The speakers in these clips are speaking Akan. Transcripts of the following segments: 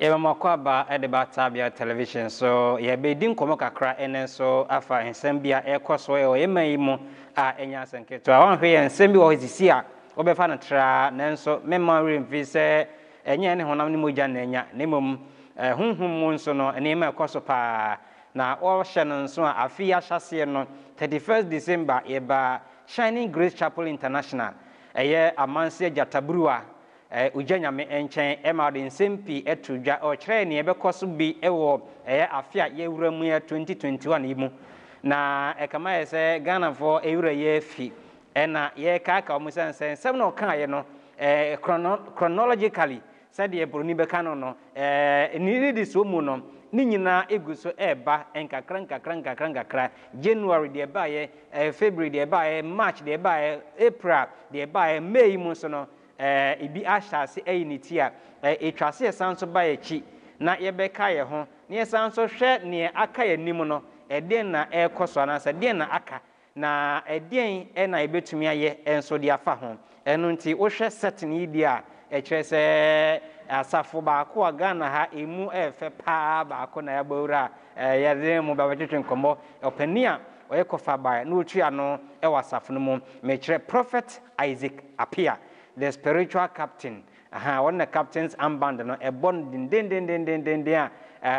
Eba makwaba edeba Tabia television so ye be din komo kakra enen so afa ensem bia ekoso ye oyeman mu a enya senketo a wonhwe ye ensem bi wo hizisi a obefa na tra nanso memma remfi se enye ne honam ne mogya na enya nemom hunhum mu nso no ene ma ekoso pa na o hye no nso a afi ya hyase no 31st December eba Shining Grace Chapel International eye amanse jatabruwa ujanyame enchen ema de nsempi etudwa o kire ne ebekoso bi ewo afia ye wura mu ya 2021 yimu na ekama yese Ghana for ewura ye fi ena ye kaka omusansen sem no kan ye no chronologically said ye broni beka no ni di so mu no ni nyina eguso eba enkakra January de ba ye February de ba ye March de ba ye April de ba ye May mu so no ibi ashase ayiniti a etwase esanso ba yachi na yebeka ye ho ne esanso hwe ne aka yanim no eden na ekoso na se den na aka na eden na ebetumi aye enso de afa ho eno nti wo hwe setting yi a ekire se asafo ba ko Ghana ha emu efe pa ba ko na yabawura yede mu ba betwetwe nkomo opani a oyekofa ba na otua no wasafo no mu mekire Prophet Isaac Apia, the spiritual captain. One the captain's armband no a bond den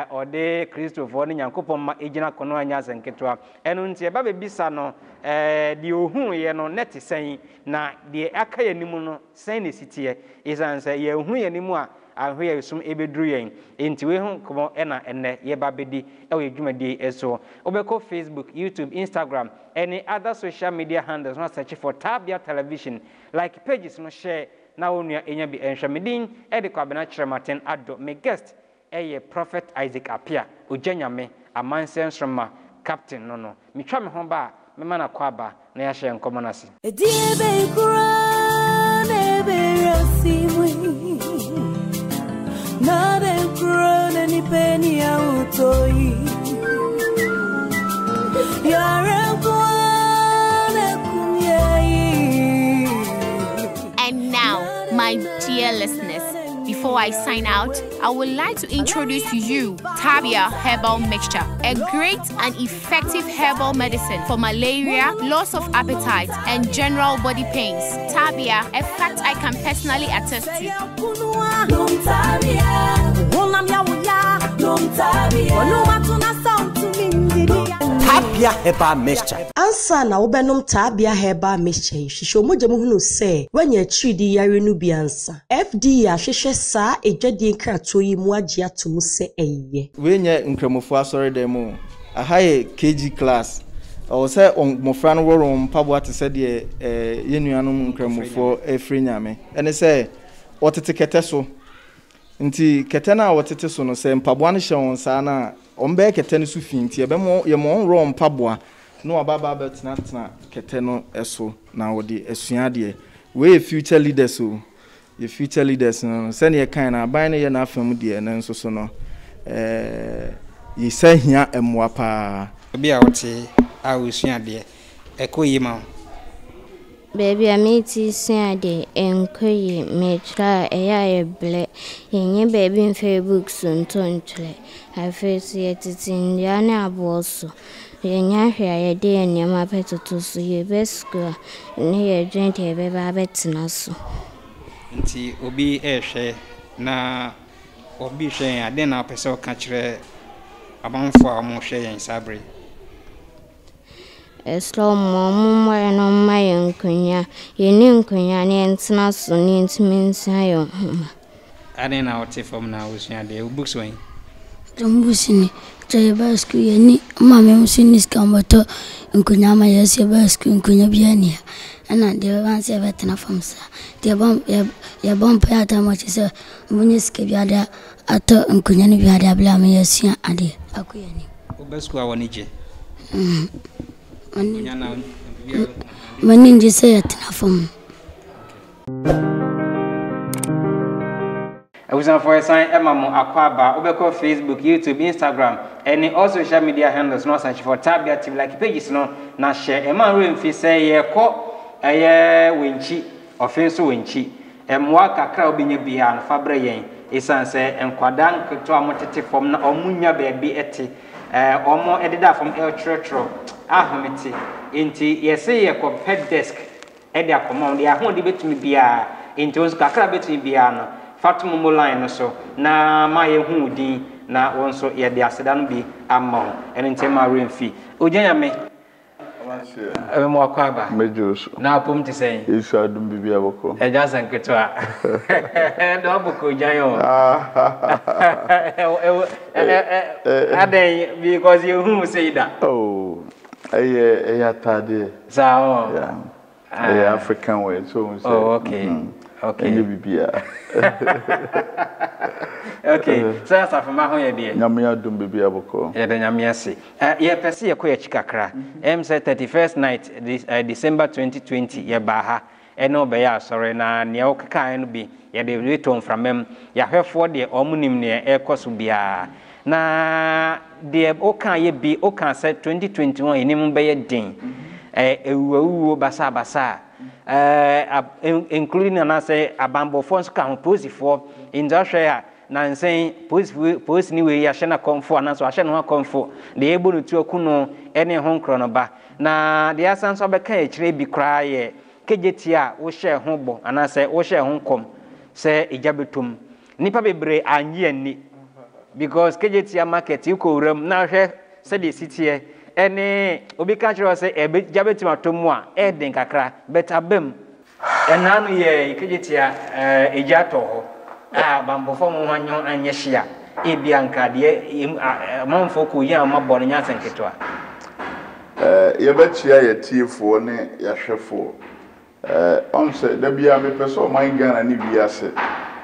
or de Christopher ni Yankopon ma ejina kono anya senketwa eno ntie ba be bisa no de ohun ye no net sen na de aka ye nimu no sen ne sitie isan se ye ohun ye nimu a ahwe ye sum ebedru yen enti we hu komo ena enne ye ba bedi e we dwumadi eso obeko Facebook, YouTube, Instagram, any other social media handles no search for Tabia Television like pages no share na onua enya bi enhwemedin e de kwabena Chirematen ado me guest eye Prophet Isaac Apia ojanyame amansen sroma captain no mitwa me ho ba me mana kwaba na ya hye nkomo nase ediebe kura na be rasimwe na be kura na ni peni ya utoi ya rakwana kumyai. And now, my dear listeners, before I sign out, I would like to introduce to you Tabia Herbal Mixture, a great and effective herbal medicine for malaria, loss of appetite, and general body pains. Tabia, a fact I can personally attest to. Tabia Herbal Mixture. Ansa na wobenom Tabia Herbal Mixture. Shisho moje muhunu se wenye chidi yare nu bi ansa. FDA ahwehwe sa ejwadi nkrato yi mu agye atom se eye. Wenye nkramofo asore dem mu. Ahaye KG class. O se mofra no woro mpabo atese de yenuanom nkramofo efri nyame. Ene se wotete kete so. Nti kete na wotete so no se mpabo an hye won sa na ombe kete no su finti ebe mo ye mo ro mpaboa no ababa betina kete no eso na wodi esua de we future leaders o ye future leaders no se ne kan na ban ne ye na afam de na nso so no ye sahia emwa pa bia wote a wosua de ekoyima baby amiti siade enkoyi metra eya ble yenye baby in Facebook suntontle afesi yetitin yana aboso yenya hwe ayede enema petoto so ye besko ne ye dwente ye beba betina so nti obi ehwe na obi hwe ade na pese o ka kire abanfo a mo hwe yen sabre eslo mo no mayenkunya yeni nkunya ne entina so ne ntimi ayo ade na ote fom na osua de books wen Tumbusini tsaye basku yeni mama musini skambato nkunya ma yesi basku nkunya biania ana de banse betena famsa de bom ya bom pa ta mo chise munyiske biada ato nkunya ni biada bla ma yesi ade akuyani obasku awonije mani ndise yetena fam for sign Emma Akwaba, Obeko Facebook, YouTube, Instagram, and all social media handles no search for Tabia TV like pages no na share Emma Remfi say ye ko winchi offense winchi emwa kakra obinye bia no fabre yen isan se enkwada nketo amotete fom na omunya baabi ete omo edida fom eltretro ahomete enti yesi ye ko head desk ede akoma de ahode betumi bia enti onso kakra betumi bia no Fatima Moline no so na ma ye hu din na wonso ye de aseda no bi amma ene ntema remfi ogenya me mo akwaba Mejos na pom ti sen Yesu adum bibia boko eja sanketo a do boko janyo aden because you who say that oh aya tade sao yeah African way so say oh okay okay bibia okay so as for my home here nyame adum bibia boko ye de nyame ase ye pese ye koye chikakra say 31st night December 2020 ye ba ha eno be ya sorry na ne o kaka no bi ye de return from em ya hwefo de omunim ne ekoso bia na de o kan ye bi o kan say 2021 enim be ye din ewuwo basa including na say abambo fonts kan posifo industria na nsen police ni we ya hye na komfo na so hye no komfo de ebo no tu akuno ene ho nkro no ba na de asan so be kan e kire bi kra ye kejeti a wo hye ho bo ana se wo hye ho kom se ejabetum nipa bebre anye ani because kejeti a market iko ram na hye se de sitie ene obi ka kire se ejabetum atomu a eden kakra betabem enanu ye kejeti a ejato ho bambo fo mo hanyo anyehia ebia nka de manfo ko yi amabọ no nya senketo a ye bechia ye tiefo ne ya hwefo onse da bia me peso man Ghana ni biase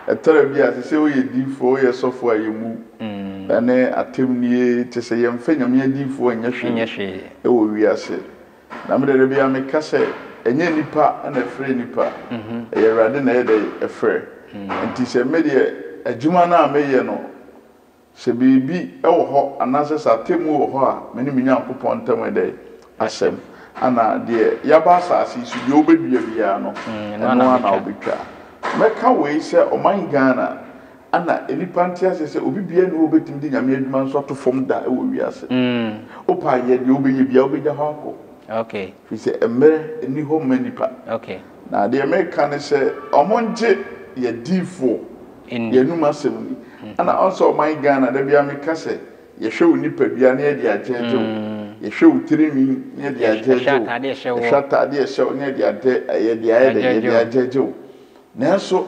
etara biase se o ye difo ye sofo ayemu ene atemnie te se ye mfanya me difo anyehwe e wo wiase na me da bia me kase enye nipa na frɛ nipa ye rade na ye de efrɛ nti se medie adwuma na meye no se bibi ewo ho anase sa temu wo ho a meni minyankopon ntam de asem ana de yaba asase su de obedua bia no no na obetwa meka we se oman Ghana ana enipa ntia se obi bia no obetim de nyame adwuma nso to fom da ewo wiase opa ye de obeye bia obegya ho akọ okay fi se emere eni ho manipa okay na de meka ne se omonje ye difo ye numa semni ana also my Ghana da bia me kase ye hwe unipa bia na ye de ajeje ye hwe utirimi ne de ajeje shata de hwe ne de ade ye de ajeje na so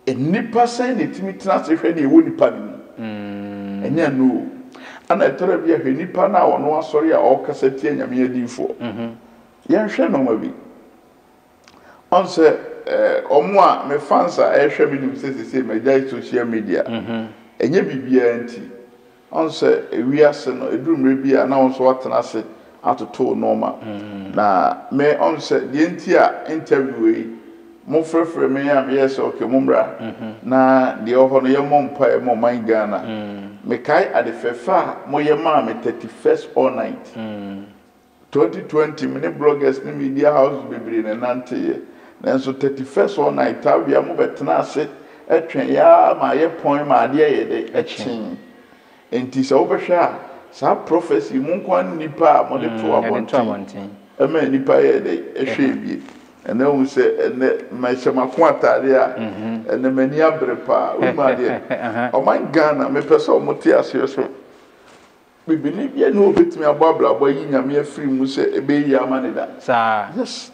enipa sai ne timi tena se hwe ne wo nipa ni enya no ana tera bia hwe nipa na wono asori a o kase tie nyame adifo ye hwe no ma bi onse omo a me fansa ehwe mi nim sesese media social media enye bibia nti onse ewiase no edumre bia na onso atena se atoto normal na me onse de nti a interview yi mo frefre me ya me yes okay mo mra na de oho no ye mo mpa e mo man Ghana me kai ade fefa mo ye ma me 31st all night 2020 mini bloggers ni media house bebre na nante ye nanso 31st all night abia mo betena ase etwen ya ma ye pon ma ade ye de echi enti so obehwe a sa prophecy mo nkwan nipa mo de to abonten ema nipa ye de ehwe bie ene wo se ene ma shema ko atare a ene mani abrepa o ma de o man Ghana me pese o moti ase so bibili bia no obetimi ababla bo yi nyame afiri mu se ebe yi amane da sa yes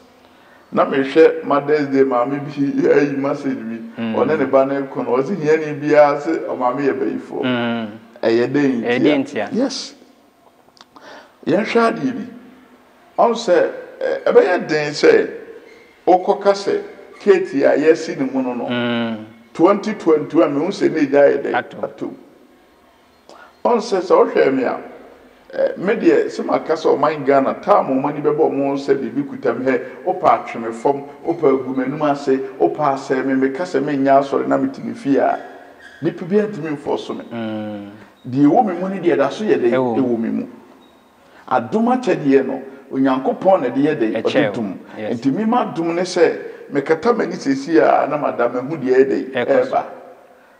na me hwe Mother's Day ma me bi ayi message bi one ne ba na ko no ozi hia ni bia se o ma me ye bayifo eye den yes ye hwa di bi on se ebe ye den se okoka se keti a yesi ni mu no 2021 me hu se ne ja ye de ato on se so hwe me a media se makasa o man Ghana ta mo mani bebo mo se bibi kutam he opa atweme fom opa agumanum ase opa ase me kasa me nya asore na metimi fi a nipa bi antimi mfoso me die wo me mu ni de da so ye de e wo me mu adoma chede no onyankopon na de ye de odum entimi ma dum ne se me kata mani sesi a na madam hu de ye de eba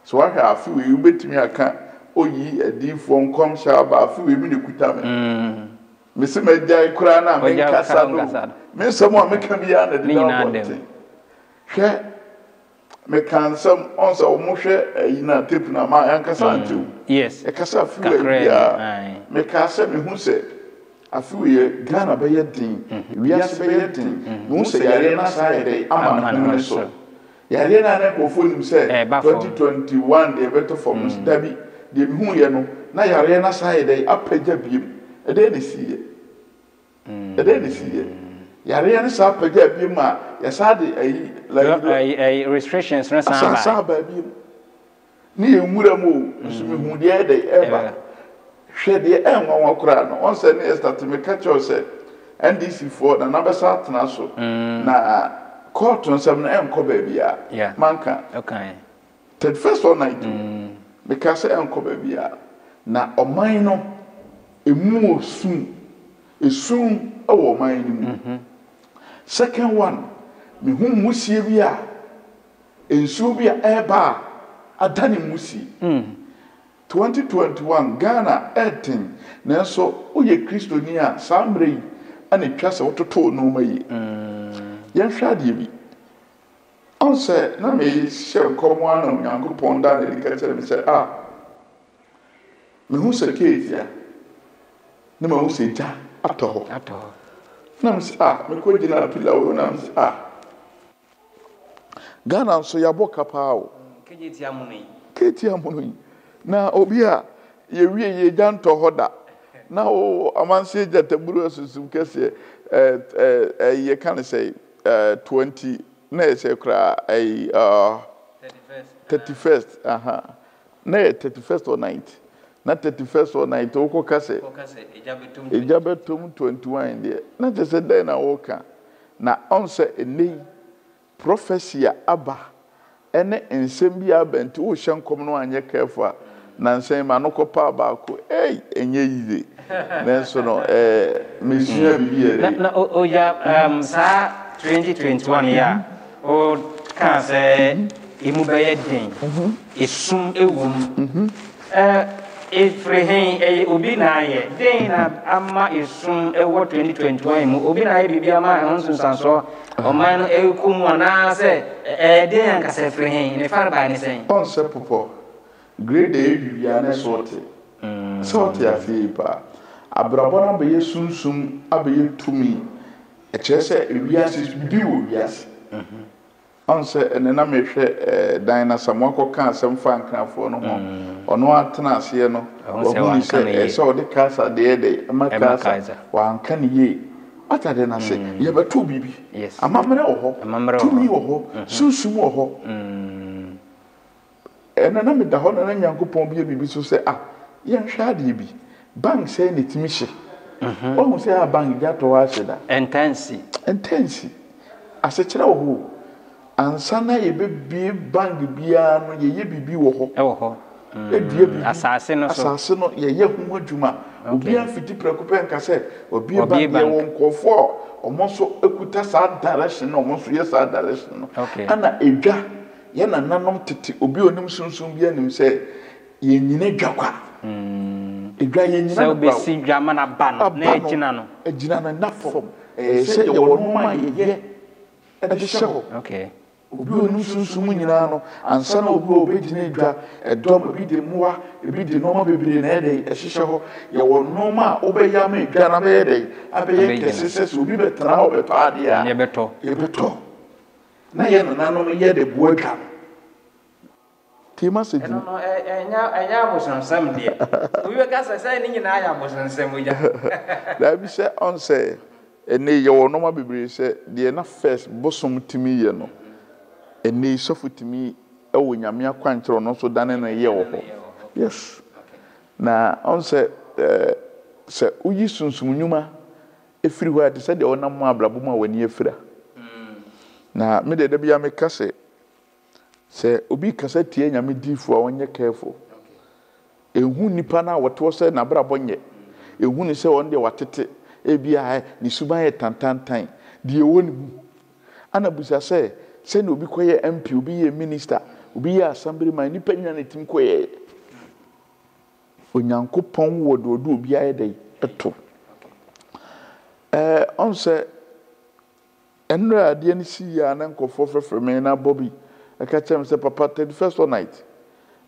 so I have few you bet me aka oyi adifo nkom sha ba few me ne kuta me me se me dai kura na me kasa no me so mo me ka bia na de na hwe me kan some on so mo hwe yi na tape na ma yan kasa antu yes e kasa few bia me kasa me hu se afu ye Ghana be yedin wiase be yedin no se yare na sa yare ama no so yare na na ko fonim se 2021 de beto form dabi de mi hu ye no na yare na sa yare apagya biem e de ne siye yare na sa apagya biem a ya sa de ai restrictions na sa ba biem ni emura mo so mi hu de de eba hwe de enwa wakura no on se ne start me catch us NDC for na nabesa tena so na court on some na enko ba bia manka okay 31st or night because enko ba bia na oman no emu osun esun awo oman ni mu second one me hu musie bia ensu bia eba adani musi 2021 Ghana 18 nanso oye Kristoni a samre ane twase wototo no mayi yen hwade bi on se na me share komo ana Nyankopon da na dikatere me se me hu se ketia na me hu se ja ato na me se me ko gina pila wo na me se Ghana so ya boka paawo ketia munoi na obi a ye wie ye janto hoda na o amanse jataburu asusum kese ye kan say 20 na say kra 31st na 31st or night na 31st or night o ko kase ejabetum 21 de na just say na woka na on say eni prophecy aba ene ensem bia benti wo hyenkom no anye careful na nsem ma no kopa baako enye yize nenso no mesua bia na oya sa 2021 ya o ka se imu beye den esum ewum efrehen obi na ye den na ama esum ewo 2021 mu obi na ye bibia ma honsun sanso o man no ekum wana se den anka se efrehen ne farba ne sen on se popo grade bibia na sorte sorte afipa abrabona be yesunsum abe tumi e chese ewiase bi wo wiase on se enena mehwe dan samwako kan asem fa nkrafo no ho ono atena ase no wo se so de kasa de makasa wa anka ne ye atade na se ye beto bibi amamre wo ho tumi wo ho sunsum wo ho enena me da ho na Nyankopon bibi so se ye nhwade bi bank say ne timi hye o se bank gato wa hye da intense ase kire wo ho ansana ye bebie bank bia no ye bibi wo ho edue bi asase no ye hu adwuma obi afiti prekupe nka se obi bank ye wo nkofo omonso ekuta sa direction no omonso ye sa direction no ana edwa ye nanom tete obi onim sunsun bia nim se ye nyine dwakwa edwa ye nyina so be si dwama na ba no na ejina no na form se ye wo no ma ye okay obi onu sunsun nyina no ansa na obi obegina edwa edom bi de muwa ebi de noma bebire na ede ehihye ho ye wo noma obeya ma edwa na be ede abeye kesese obi betra obeto ade a ye beto na ye nanom ye de boadwa ti message no enya abosansam de obi be kasa sai ni nyina ya abosansam oja da bi se on say ene ye wo noma bebire se de na first bosom timi ye no ene sofutimi ewo nyame akwankyero no so dane no ye wo ho yes na on se uyi sunsum nyuma efiri ho ade se de onam mu ablabo ma wani efira na me de bia me kase se obi kase tie nyame difo a wonye careful ehu nipa na woto se na brabo nye ehu ni se won de watete ebia ni suban ye tantantan de woni mu ana busa se no obi koye MP obi ye minister obi yɛ assembly man nipa nyina ne tim kɔyɛ onyankopɔn wɔ de odu obi ayɛ dɛ ɛto on sɛ ɛnura adeɛ ne si ya na nkɔfo frɛfrɛ me na Bobby ɛka kyerɛ me sɛ papa 31st night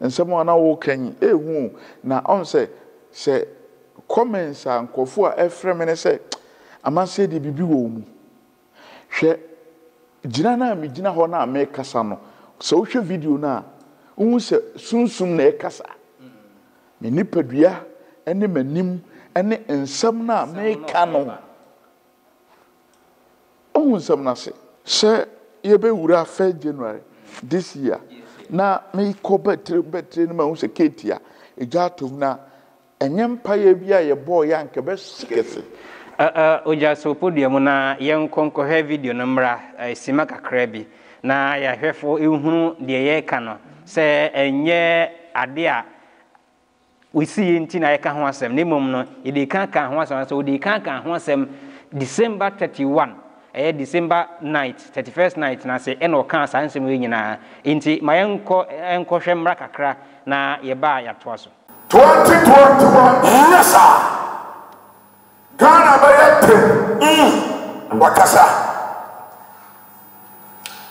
nsɛm a na wo kan ehu na on sɛ comments a nkɔfo a ɛfrɛ me ne sɛ amanse de bibi wɔ mu hwɛ gyina na me gyina hɔ na me kasa no sɛ wo hwɛ video na wo sɛ sunsum na ɛkasa me nipadua ɛne manim ɛne nsɛm na me ka no ohun nsɛm na sɛ yɛbɛwura 1 January this year na me kɔ betre no ma wo sɛ ketia egya atom na ɛnyɛ mpaye bi a yɛbɔ yɛ anka bɛsikɛse oja so podium na yɛnkɔnkɔhwɛ video no mmra sima kakra bi na yɛhwɛfo ehunu deɛ yɛka no sɛ ɛnyɛ ade a wisi nti na yɛka ho asɛm ne mom no yɛde ka ho asɛm so wode ka ho asɛm December 31 December night 31st night na sɛ ɛna ɔka saa nsɛm yi nyinaa nti ma yɛnkɔhwɛ mmra kakra na yɛba yɛatoa so 2021 yes sir Ghana bayate wakasa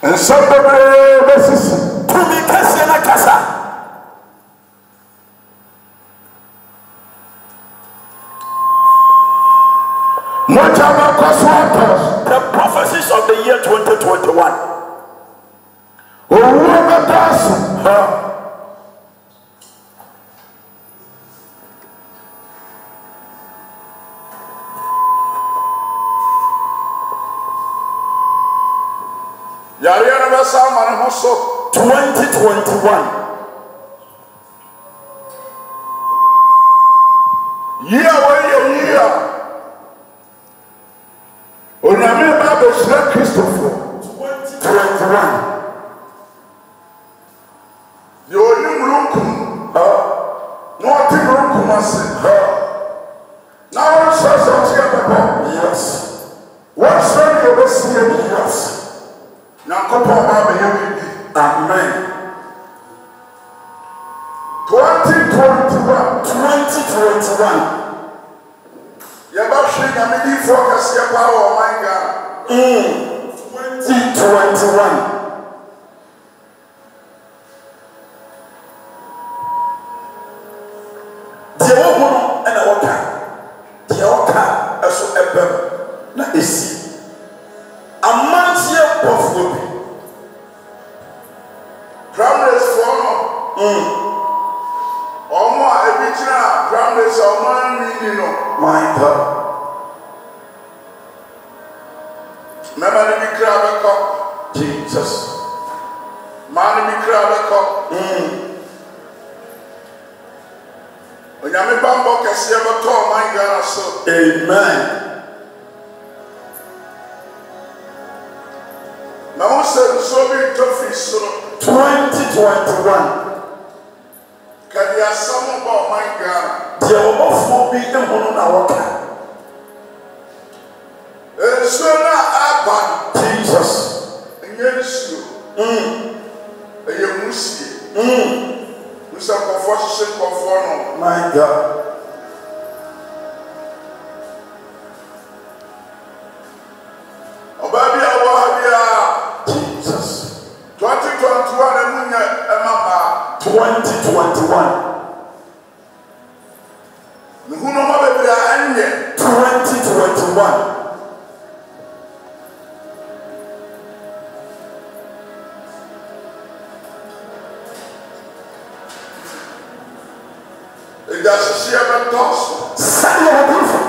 nsɛmbere besisi tumi kɛse na kasa the prophecies of the year 2021 Yariana Basa Manahoso 2021 year Onyame Bible Shra Christopher 2021 the only murunkum no timurunkum ase now says yes what should you be seeing yes Amen. 2021. Yabashi Yamidi focus your power, oh my God. 2021. The woman and a water. The water as a bem. Na esi. A man's year of Ramres form Omo ebichina Ramres oman reading no my God Mama ni bikraba ko Jesus Mani bikraba ko Onyame bambo kese boto my God so amen Now say so be tough so 2021 can you some about my God the overflow be the one na waka so na aban Jesus nyesu musi musa confusion conform my God obabi awahabia Jesus 2021 emunya emama 2021 Nuhuno mabebra anye 2021 Edashia batos Sanya babufu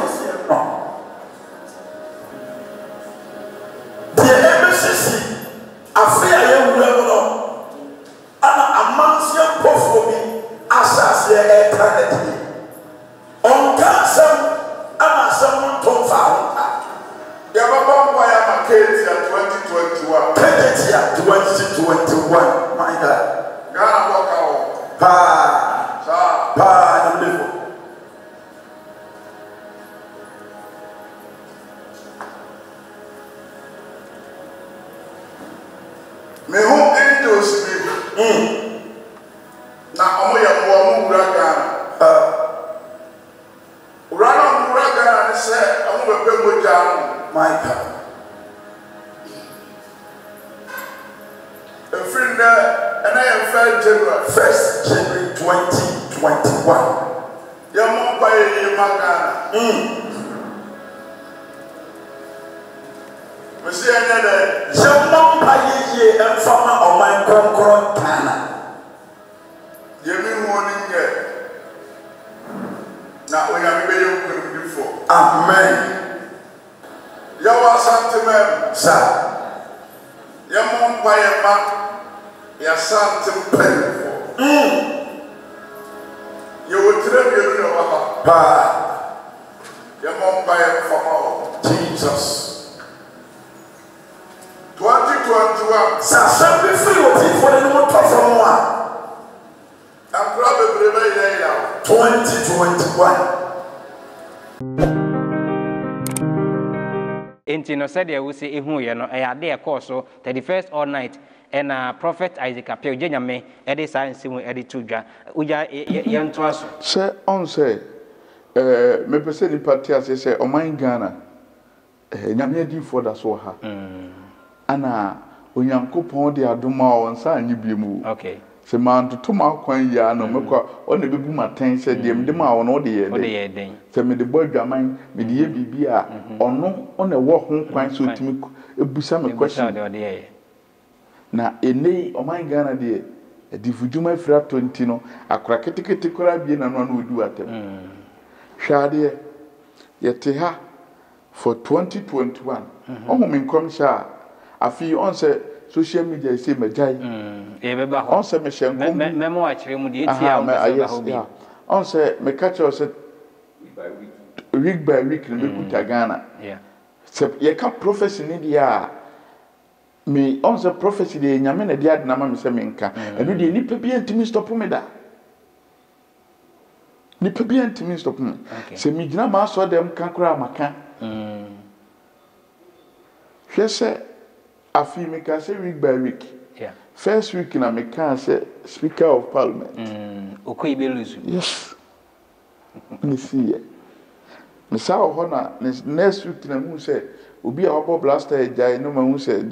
The MCC afia ye wura ana amansia pofo bi asase e eternity on kasam ama sam ton fa ya baba mwa ya maketi ya 2021 maketi ya 2021 my God Ghana boka o pa ndefo me who angels me na ọmọ yẹ mọ ọmọ wura Ghana wura na ọmọ wura Ghana ni sẹ ọmọ bẹbẹ mọjà ọmọ maika efiri nẹ ẹnna yẹn fẹ January 1st January 2021 yẹ mọ mpa yẹ yẹ ma Ghana mẹsì yẹn yẹ dẹ yẹ mọ mpa yẹ yẹ ẹnfama ọman kọnkọrọ Ghana. Yemi morning na oyami be yo kunu before. Amen. Yawa santimem sa. Yamon payema ya santim before. You would tell me you know ba. Yamon payem for Jesus. 2021 sa sabe free o ti for the no talk from one. 2021. Enti no said we say ehu ye no e ade e course so 31st all night and prophet Isaac Apia Onyame e dey science mu e dey tudwa uja ye nto aso say on say me pese ni party ase say oman Ghana nyame di for da so ha ana onyankopon de adoma on sa anyi biemu okay se man to ma kwan ya no mekwa o na bebu maten se dem dem a ono de ye den se me de bodwaman me de ye bibi a ono na wo ho kwan so timi ebusa me question na ene o man Ghana de difuduma fra 20 no akora ketekete kora bie na no na odu atem hwade ye te ha for 2021 o mo men kom sha afi on se social media say majai beba ho on se me hyenko memo a kire mu de etia on se ba ho bi on se me catch us week by week na me kuta Ghana se ye ka prophecy ni dia me on se prophecy de nyame na dia de na ma me se me nka enu de nipa bi antimi stop me da nipa bi antimi stop me se me gina ma so dem kan kura maka hwese afi me ka say week by week first week na me ka say speaker of parliament Okoyebeluzu yes me see me sa ho na next week na mu say obi a obo blaster ejai no ma hu say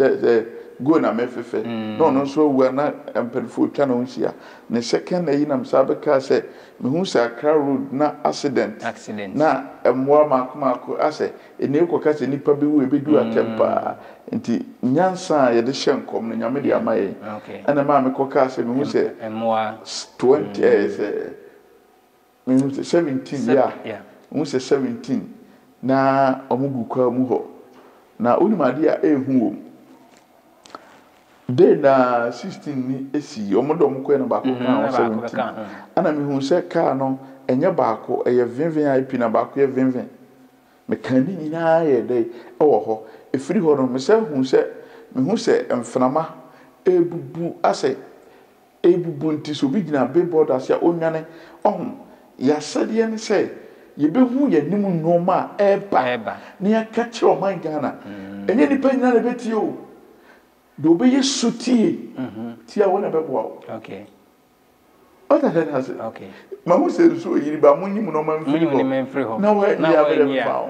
go na mefefe no so wu na empelfo twa na hunsia ne second yi na msabe ka say me hu say Accra road na accident na emwa makomako ase ene ekoka say nipa bi wu ebedu atempa nti nyansa ye de hyenkom na nyame de amaye ana ma me koka say me hu say emwa 20 say me hu say 17 yeah hu say 17 na omugu kwa mu ho na onimade a ehu wo de na 16 ni esi omodom ko na baako kan 17 ana me hu se ka no enye baako eye venven IP na baako ye venven me kan ni nyina ye de ewo ho efiri ho no me hu se emfnama ebubu ase ebubu nti so bi gina billboard ase onwane ohun ya sade ne se ye behu ye nimu noma eba ne ya kache o man Ghana enye ni pa nyina na beti o do be yesutie tia wona bebo okay other than has okay ma mo se so yiri ba mo nyimu no man free ho na we ya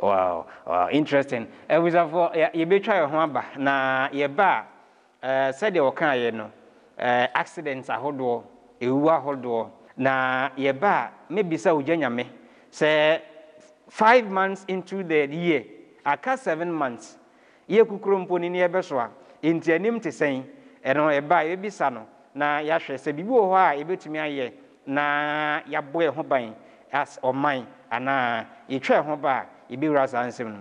wow interesting we have ye be try ho aba na ye ba said o kan ye no accidents ahodo ewu ahodo na ye ba maybe say ujanyame say 5 months into the year aka 7 months ye kukurompo ni ebeso a enti anim te sen eno e ba e bisa no na ya hwe se bibi wo ho a ebetumi aye na ya boe ho ban as oman ana ye twa ho ba e bi wura sansem no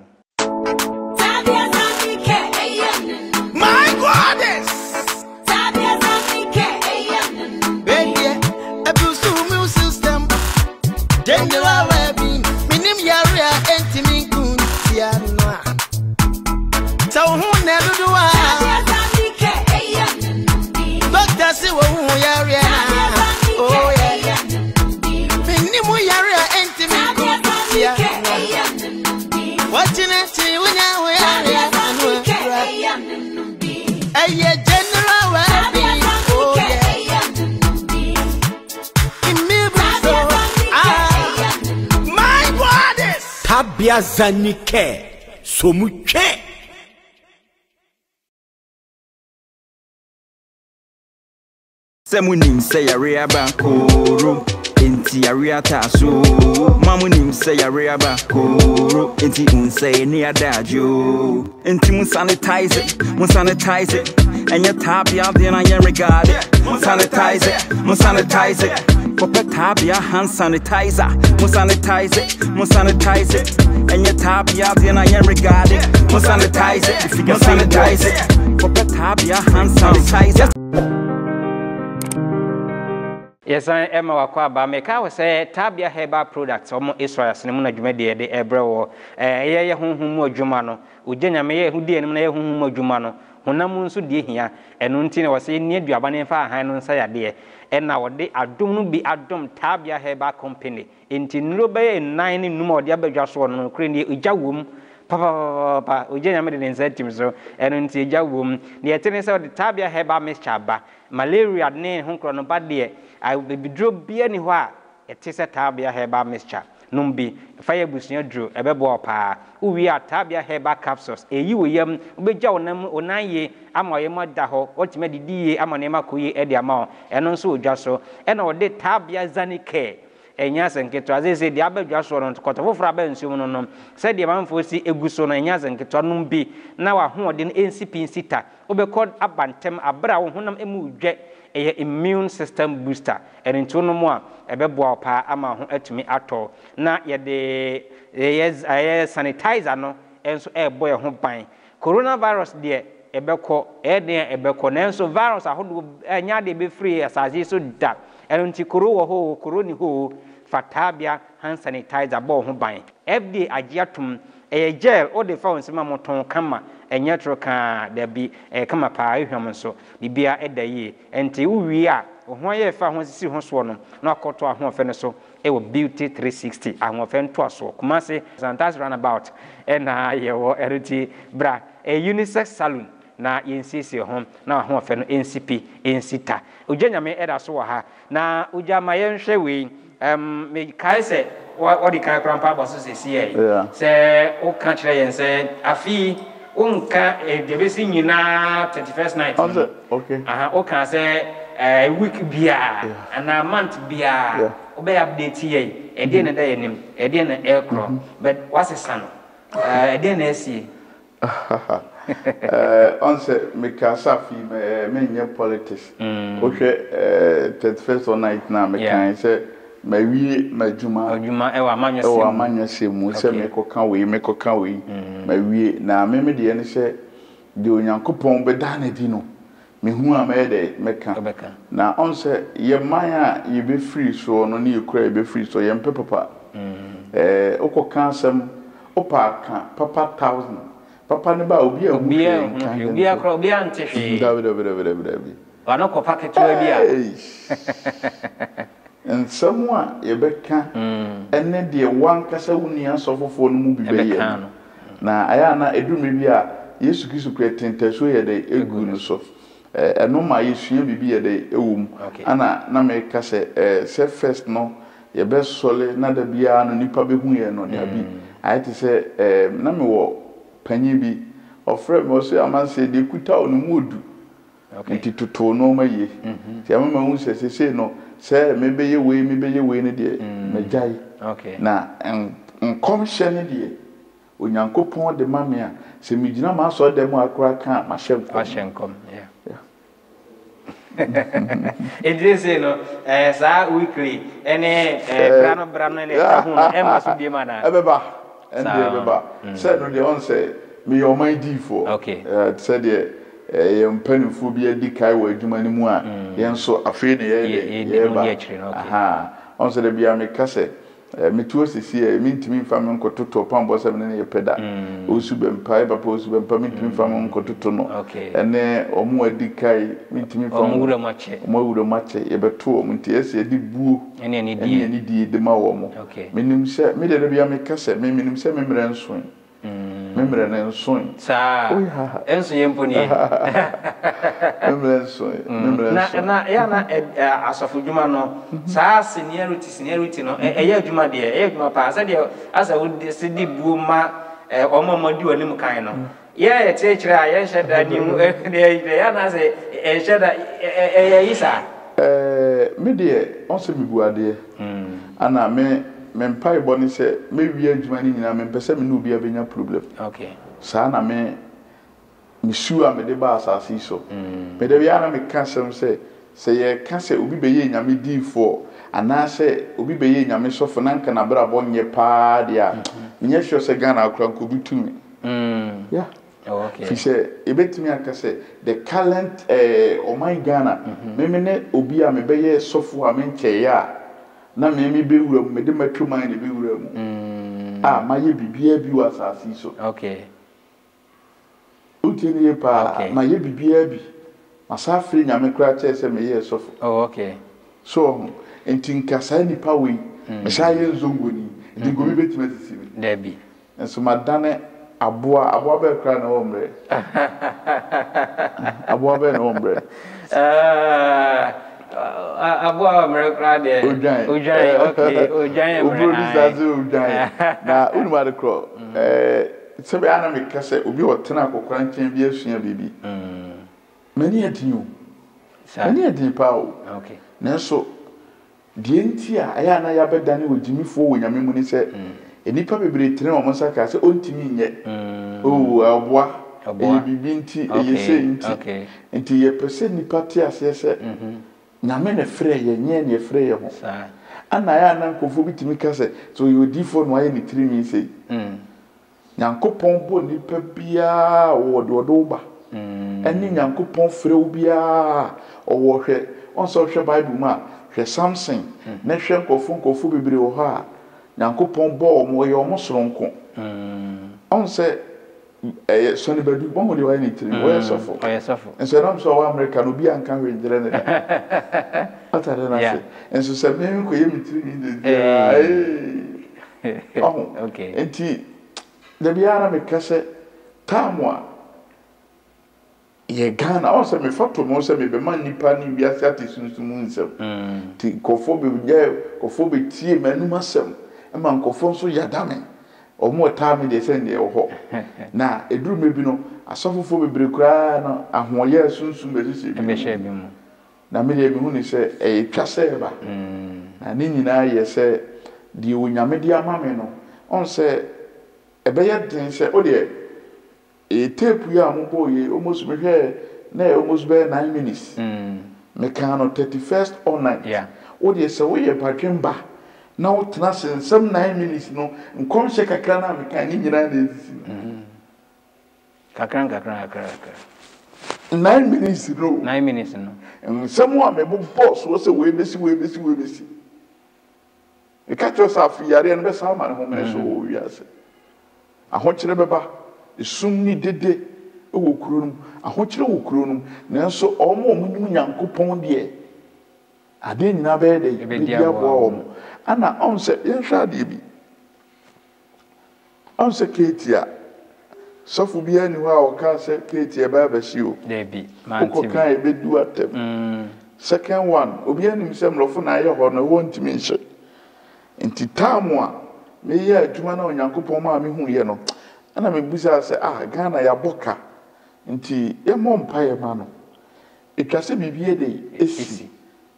my goddess tabia zamike baby abuse immune system general webbing minim yarea entimi kuntia no so who never do doctor say who yarea oh yeah minim yarea entimi kuntia watching it when you are aya Tabia Zanike Somuche. Semunim say a reaba koro enti ariata so mamunim say a reaba koro enti unsay ni adajo enti mun sanitize it and your tabia then I am regarded sanitize it Papa tabia hand sanitizer mun sanitize it and your tabia then I am regarded mun sanitize it Papa tabia hand sanitizer. Yes, I am a quaba. Make I say Tabia Herbal Products, almost Israel, Cinnamon Jumedia, the Ebro, Yahoo Jumano, Ujena May, who did Yahoo Jumano, Hunamun Sudi here, and Untina was in near Jabane Far Hanon Sayade, and nowadays I don't be a dumb Tabia Herbal Company. In Tinube and 9 in Numo, the Abajas one, Cranny, Ujawum, Papa, Ujena made an incentive so, and until Jawum, the attendance of the Tabia Herbal Mischaba, malaria name Hunkron Badia. I will be drove be anywhere. It is a Tabia Herbal mixture. Numbi, fire bush drew a bebo pa. We are Tabia Herbal capsules. A you yam, be Jownam, Onaye, Amoyama Daho, ultimately D. Amonema Kui Ediamon, and also Jasso, and all the Tabia Zanike. And yes, and get as they say the Abel Jasso on Cotovo Fraben Sumonum, said the man for see a guson and yes and Ketonumbi. Now a home in NCP Sita, Obe called Abantem, a brown Hunam Emu jet. A immune system booster and into no more a bebo pa ama to me at all. Now yet the sanitizer no and so a boy home pine. Coronavirus dear a beco air near a beco and so virus I hold a yard be free as I so that and until Kuro ho Coroni ho Fatabia hand sanitizer ball home pine. FD agiatum a gel or the phone some moton kama. And yet, there be a come up human so, the beer at the year, and till we are, when you found see one swan, not caught to a home furnace, it will beauty 360, and one fan to us, so Kumasi, Santas runabout, and your energy bra, a unisex saloon, now in CC home, now home fan NCP, in Sita. Ujana may add us her, now Ujamayan Shewi, me Kaise, what the Grandpa bosses is here, say, oh, country, and said, a fee. Unka the basic you na 21st night. Okay. Okay, say week bia and a month bia. Obey update here. A day and day name. A day and aircraft. But what's his son? A day and see. Answer me Kasafi me politics. Okay, 21st night now me can say. My we my juma ewa manya semu se me koka we my we na me de ne se de onyankopon be da na di no me hu a me de meka na on se ye man a ye be free so no ne ekura ye be free so ye mpe papa okoka asem opa ka papa 1000 papa ne ba obi a obi akro obi antehwe david ana ko packet we bia and someone yebeka ene de wan kasa wuni asofofo no mu bibe na aya na edumi bia Yesu Kristo kretente so ye de egu no so eno ma Yesu ye bibi ye de ewum ana na me kase se first no ye be sole na da bia no nipa be hu ye no ne abi ayete se na me wo panyi bi ofre mo so amanse de kuta onu mudu nti toto no ma ye ti amama hu se no say maybe you way ne de mejai na nkomhye ne de onyankopon de mame a se migina ma so de mu akora ka ma hyenkom it is no sa weekly ene brano ne ta hu e ma so bi ma na ebeba say no de on say me your mind di for say de mpanimfo bi adi kai wa adwuma ne mu a yenso afei ne ye ba on se de bia me kase me tuo sisi me ntimi mfa me nkototo pambo se me ne ye peda osu bempa papa osu bempa me ntimi mfa me nkototo no ene omo adi kai me ntimi mfa mo wura mache ye beto omo nti ese adi buo ene ni di de ma wo mo menim se me de bia me kase me menim se me mre nso me memre ne nso saa enso yemponi memre nso na ya na asofo dwuma no saa seniority no eya dwuma de eya dwuma pa asa de asa wo di buo ma omomodi wani mu kan no ye techire a ye hyeda ni mu ya na se hyeda yisa me de onse me buade ana me mpai boni se me wi adwuma ni nyina me pese me no obi abenya problem okay saa na me su a me de ba asasi so me de bia na me ka sem se ye ka se obi beye nyame di for ana se obi beye nyame so for nanka na bra bonye pa dia nye hwe se Ghana akura ko bitumi yeah okay fi se ebetumi aka se the current my Ghana me ne obi a me beye sofo a me nche ya na me be wura me de matwuma ne be wura mu ma ye bibia bi wa asasi so okay utini pa ma ye bibia bi masafri nyame kura che se me ye sofo okay so entinka sai ni pa we me sai ye zongoni di go bi betima sisi debi enso madane aboa be kura na omre aboa be na omre aboa America de ojan okay ojan na unuma de kro sebe ana me kase obi otena akokora nchen bi asua bibi mani adinyo mani adin pawo okay nanso die nti a aya na ya bedane wogimifo wo nyame mu ni se enipa bebre tene o monsa ka se ontimi nye aboa bibi nti eyese nti nti ye pese nipa ti ase se nyame ne frɛ ye nye ne frɛ ye ho ana ya na nkofo bitimi ka se so you difo no aye ni tirimi se nyankopon bo nipa bia wo do ba eni nyankopon frɛ wo bia owo hwɛ onso hwɛ bible ma hwɛ Samson na hwɛ nkofo bebre wo ha nyankopon bo mo ye omo soronko on se so ne badu bon de wa ni tiri wo yesofo enso na so wa America no bi anka hwe ndire ne atare na se enso se me ko ye mi tiri ni de okay enti de biara me kase tamwa ye Ghana o se me fato mo se me be man nipa ni bi ase ati sunsumu nsem ti kofo be je kofo be tie manum asem e man kofo nso yadame omo taami de se ne ho na eduru mebi no asofofo bebre kura na ahoye sunsun besisi be hye bi mu na me de mi hu ni se twase ba na ni nyina ye se di onyame di amame no on se ebeye den se o de tape ya mo boye almost me hwe na almost be 9 minutes me kan no 31st all night o de se wo ye patwemba na o tena sensem 9 minutes no nkom hye kakra na me kan ni nyina na ezisi kakra 9 minutes no 9 minutes no nsem wa me boss wo se we besi e ka cho sa fi yare no be sa ma ho me so wo wiase ahokyere beba esum ni dede wo kuro no ahokyere wo kuro no nanso omo mu nyankopon de ade nyina be de bi abo omo ana on se yehwa de bi on se ketia sofu bi ani wa o ka se ketia ba ba shi o de bi man ti ko kan e be du atem second one obi ani mi se mlofo na ye ho no won timi nche enti tamu a me ye adwuma na onyankopon ma me hu ye no ana me busa se Ghana ya boka nti ye mo mpa ye ma no etwase bibie de esi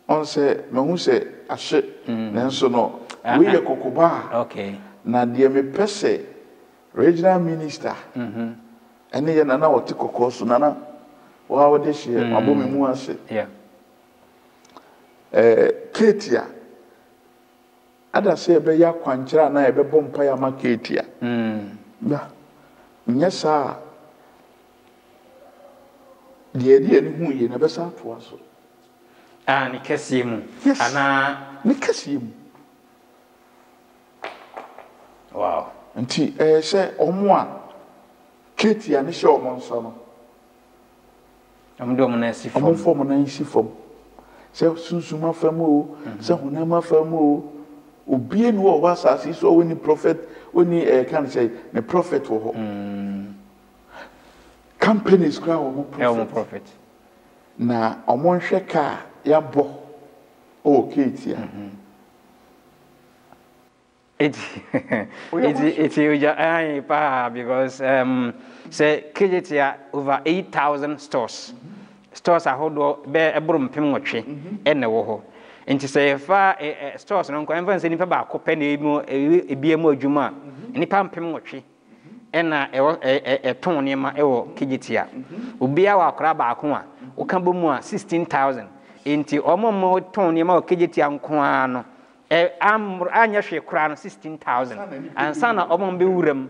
on se me hu se ahye nanso no we ye kokoba okay na de me pese regional minister ene ye na wote kokoso na wa wo de hye abo me mu ase ketia ada se be ya kwankyera na ebe bom pa ya ma ketia ba nyesa de ni hu ye na be sa to aso ni kese mu ana ni kese mu wow nti se omo a ketia ni hye omo nsa no amdo mo na si fom omo fom na si fom se sunsuma fam o se hunama fam o obie no o wasasi so woni prophet woni kan say me prophet wo ho companies kra wo profit na omo nhwe ka ya bo ketia it's because say ketia over 8,000 stores stores ahodo be ebrum pem nwotwe ene wo ho nti say fa stores no nko enfa nipa ba akopɛ na ebie mu adwuma nipa mpem nwotwe ena ton niema ewo kegitia obia wa akra ba ako a woka bomu a 16,000 nti omo ton niema wo kegitia nko a no anya hwe kra no 16,000 ansa na omo be wuram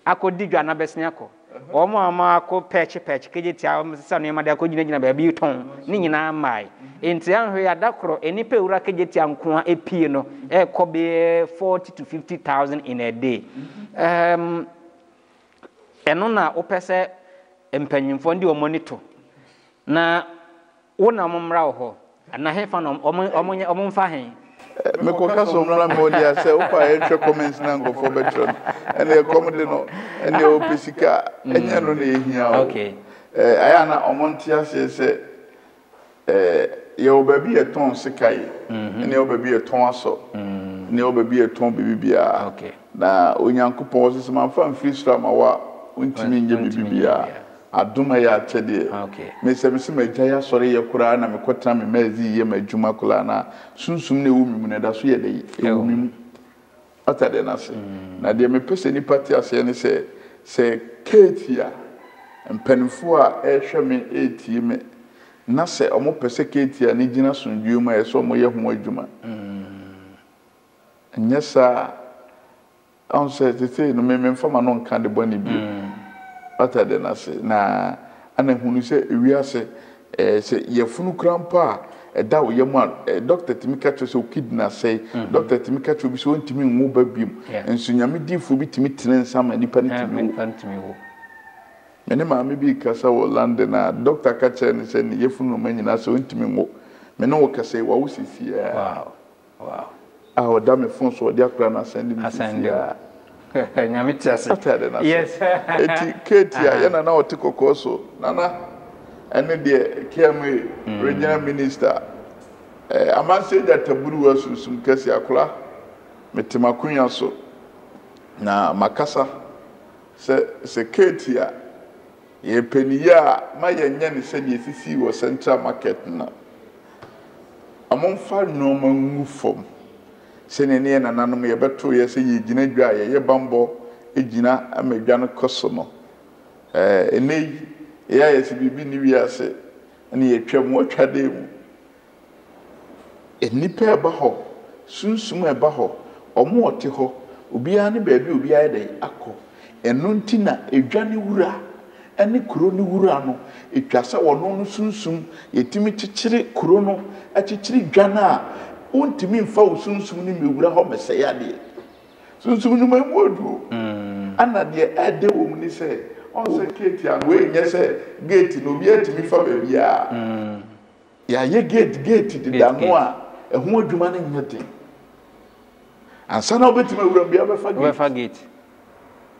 akodi dwa na besne akọ omo ama akọ patch kegitia omo sisa niema de akogina ba bi ton ni nyina mai nti anhwe adakoro enipa wura kegitia nko a epie no ekobe 40 to 50,000 in a day eno na opese empanyimfo ndi o monitor na wona momra ho na hefa no omo mfa hen me ko kaso mra mo dia se opa e comments na go for betron ene comedy no ene opesika enya no na ehia okay aya na omontia se ye obabi e ton sikai ene obabi e ton aso ene obabi e ton bibia okay na onyankopon se man fa free stram awa untimi nje bibia aduma ya chede me se me jaya sore ye kura na me kotra me mazi ye madwuma kula na sunsum ne wu mimu na da so ye de ewu mimu atade na se na de me pese ni party ase ne se ketia mpanfo a ehwe me etie me na se omo pese ketia ni gina sondwe mu e so omo ye ho adwuma nyesa on se tete no me mfama no nka de boni bi atade na se na ana hunu se ewiase se yefunu krampa da wo yemu doctor timika cho se kidney say doctor timika cho bi so ntimi nwo ba biem enso nyame difo bi timi tene nsama nipa ntimi wo mene ma me bi kasa wo London na doctor ka che ne se ne yefunu manyina so ntimi nwo mene wo kasa wa wo sisi da me fon so dia kra na send me nyame tiase yes eti ketia yana na otikoko so nana ene de KMA regional minister amanse da taburu wasusum kasi akula metimakunya so na makasa se ketia ye peniya ma yenya ne se de sisi wo central market na amonfa no mangufom senene na nanom ye beto ye se ye gina dwa ye bambo egina amadwa no koso no enei ya ye se bibi ni wiase ene ye twam otwade mu enipa ba ho sunsum e ba ho omo ote ho obia ne baabi obia de akọ eno ntina edwa ne wura ene kuro ne wura no etwasa wono no sunsum yetimi kikire kuro no akikire dwa na untimi mfa usunsum ni mewura ho mesaya de sunsum ni mamuodu ana de ade wo mu ni se on se gate ya we nye se gate no bi atimi fa ba bia ya ye gate de dano a eho adwuma na nyete ansa na obetimi wura bia be fa gate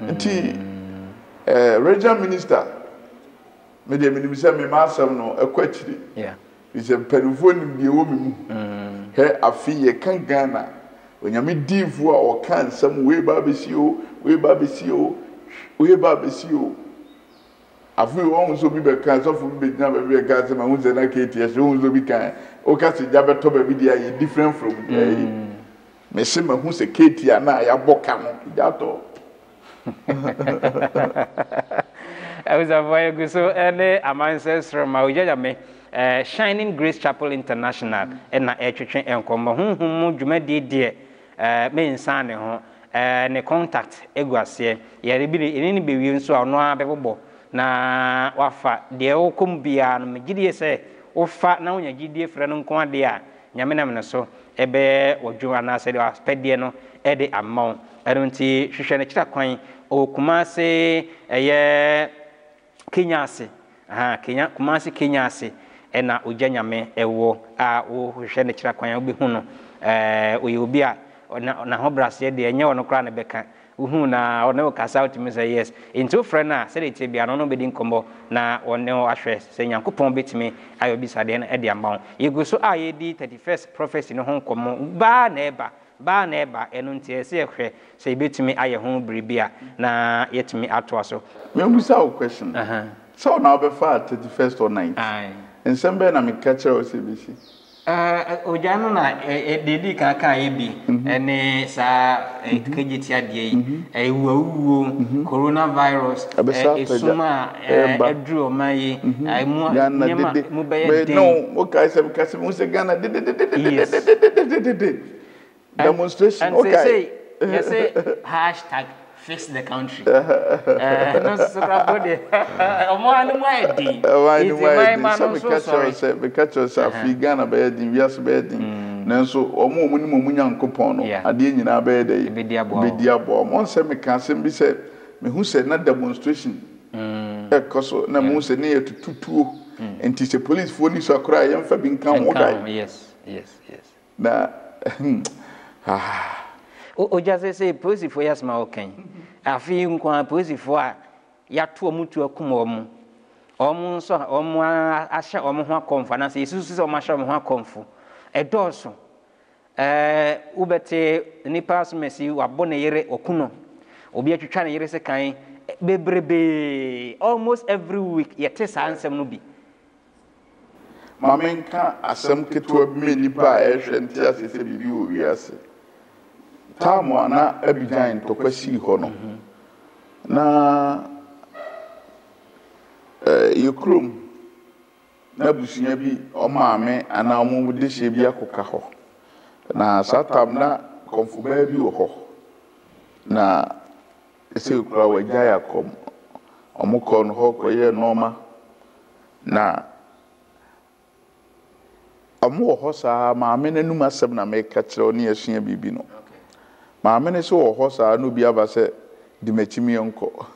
nti regional minister me de minimisa me masam no ekwachiri ise penufo ni bi wo mimu he afi ye kan Ghana onyame divu a o kan sam we ba besio afi won so bi be kan so fu bi na be ga se ma hu ze na kete so hu so bi kan o ka se ja be to ba bi dia ye different from me se ma hu se kete ya na ya boka no ja to I was avoid go so any amanses from Mauja me Shining Grace Chapel International and na etwetwe enkomba honhom dwumade de me insane ho ne contact eguase yare bi ne be wi nso ano abebo na wafa de wokom bia no megidie se wofa na wonya gidie frɛ no nko ade a nyame nam ne so ebe wodwo ana se de aspedie no e de amount erunti hwehwɛ ne kira kwan okumase eye Kenyase Kenya Kumasi Kenyase ena ujanyame ewo a wo hwehwe ne kira kwan obi hu no oye obi a na ho brase de enye wono kra na beka uhu na ono kasa utimi say yes into friend na say dey bia no be din kombo na ono ahwe say Nyankopɔn betimi ayo bisade na e de amba yegu so aye di 31st prophecy no ho komo ba na eba eno ntie say ehwe say betimi aye ho bribia na yetimi ato so me musa o question so now be far 31st or 9th in sembe na me catch o CBC ojano na dedi kaka ebi ene sa kejiti ade yi wuwo coronavirus esuma edru omayi mu be no okay say because mu say Ghana demonstration okay you say hashtag fix the country no so body omo mo edi because South Ghana be din wiase be din nanso omo ni mo Nyankopɔn no ade nyina be dey bedi abo mo se me kan se bi se me hu se na demonstration koso na mo se ne yetutuo enti se police fo ni so akora yem fa bi nkan wo dai yes na o just say police for yes ma okan afi nkwa police for a ya to mutu akum omu so omu ahye omu ho akomfa na say susu se omu ahye omu ho akomfo edoso ubete nipa smesi wabo na yere okuno obi atwitwa na yere se kan bebrebe almost every week yete sa ansem no bi mamenka asem keto bi nipa ehwe ntia se bibi wo wiase tamu na Abidjan to kwasi ho no na yekrum na busunya bi o maame ana omo de hye bi akoka ho na satam na konfuba bi wo ho na ese kura wagya yakom omo kon ho koye noma na omo ho sa maame nanum asem na me ka kire oni asua bibi no maame ne so wo ho sa no bi aba se di machimi enko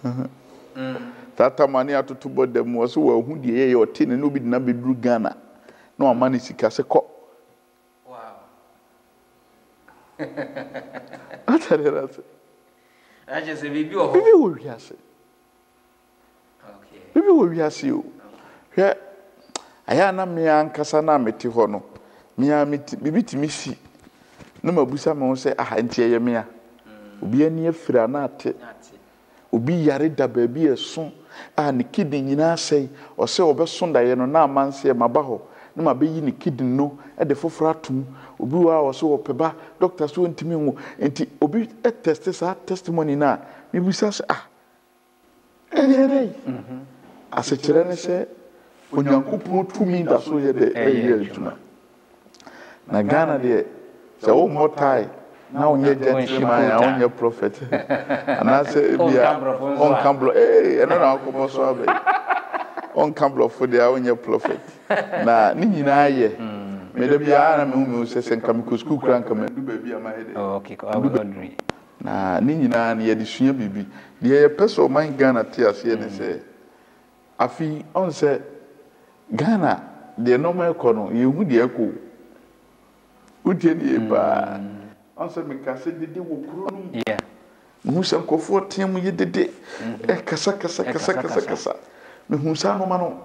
tata mani atoto bodam wo so wo hu die ye oti ne no bi na bedru Ghana na o mani sika se ko wow atarerase aje se bibi wo bibi wo wiase okay bibi wo wiase o hwe aya na me ankasa na meti ho no me bibi timi si no mabusa me se aha ntie ye me a obi ani afira na ate obi yare da ba bi eso a ne kidney nyina sei o se obeso da ye no na amanse maba ho na mabeyi ne kidney no e de foforo atum obi wa o se opeba doctor so ntimi hu enti obi test sa testimony na me busa se ase kire ne se Onyankopɔn tumi da so ye de ejuma na Ghana de se o motai na onye gentleman ya onye prophet ana se bia on kamblo na akobo so abe on kamblo for the onye prophet na ni nyina ye me de bia na me hu se nkam kusku kran kam du ba bia ma he de okay ko abudri na ni nyina na ye de sua bibi de ye peso man Ghana ti ase ne se afi on se Ghana de normal kono ye hu de eko utie ni ba onse me kase dede wo kuro no yeah musa nkofo tem ye dede kasa me husa no ma no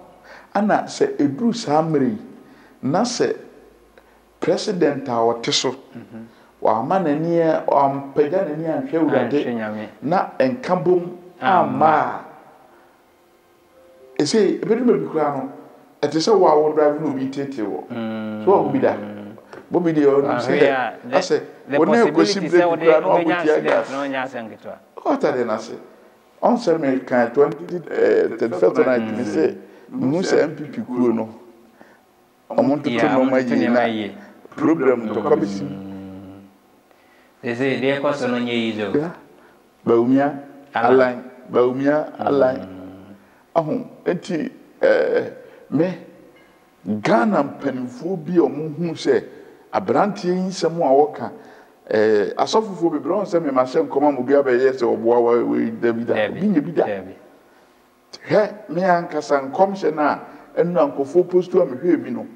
ana se edru sa mre na se president a wote so wa ma na ni am pega na ni anhwe urade na enkabom ama ese ebedu me kura no etese wa wo drive no bi tete wo so wo bi da bobi de o say ase wona ko simple kura no abutia no nya sengitwa o ta de na se on se me kan 20 night me say mu se MPP kuro no omonto to no ma yi problem to komisi ese de ko so no nye yizo baumia align ahun enti me Ghana mpanimfo bi omuhu se abrantie yinsem a woka asofofo bebre on se me ma hye nkoma mo bi abaye se oboa we Davida bi da he me ankasa nkom hye na enu ankofo postu a mehwe bi no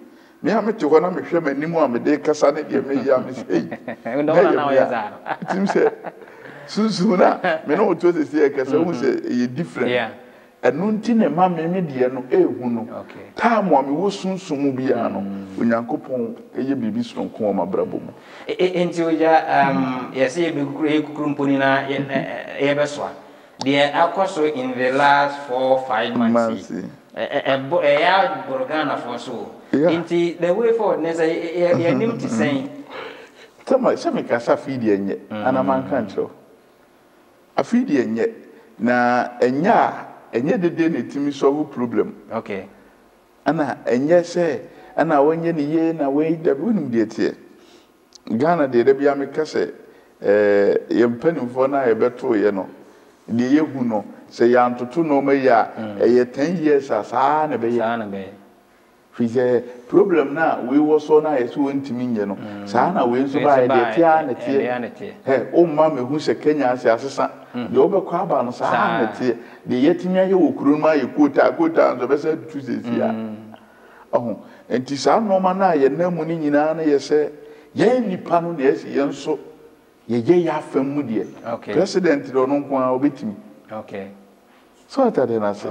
me ha mete ho na mehwe manimu a me de kasa ne de me ya me sei ndo na o ya za tim se sunsun na me no to se e kasa hu se e different enu nti ne ma me de no ehu no time wa me wo sunsun mu bia no onyankopon eye bibi sonko ma brabo mu enti oja yes ye kukuru mponi na ye beswa the akoso in the last 4-5 months ya Borgana for so enti the way forward ne say ye nim to say tama se me kasa feed enye ana man kan cho afeed enye na enye dede ne timi solve problem okay ana enye se ana wonye ne ye na we da bunum de tie Ghana de bia me kase ye mpanimfo na ye beto ye no de ye hu no se ya ntoto no me ya ye 10 years asa na be ye fize problem na we wo so na ye so ntimi nye no sa na we nso ba ye de tia na tie o ma me hu se Kenya ase asesa de obekwa aba no sa na tie de ye timi aye wo kuru ma ye kota nso be se tu se sia oh enti sa no ma na ye namu ni nyina na ye se ye nipa no na ye se ye nso ye ya famu de president do no kwa obetimi okay so atade na se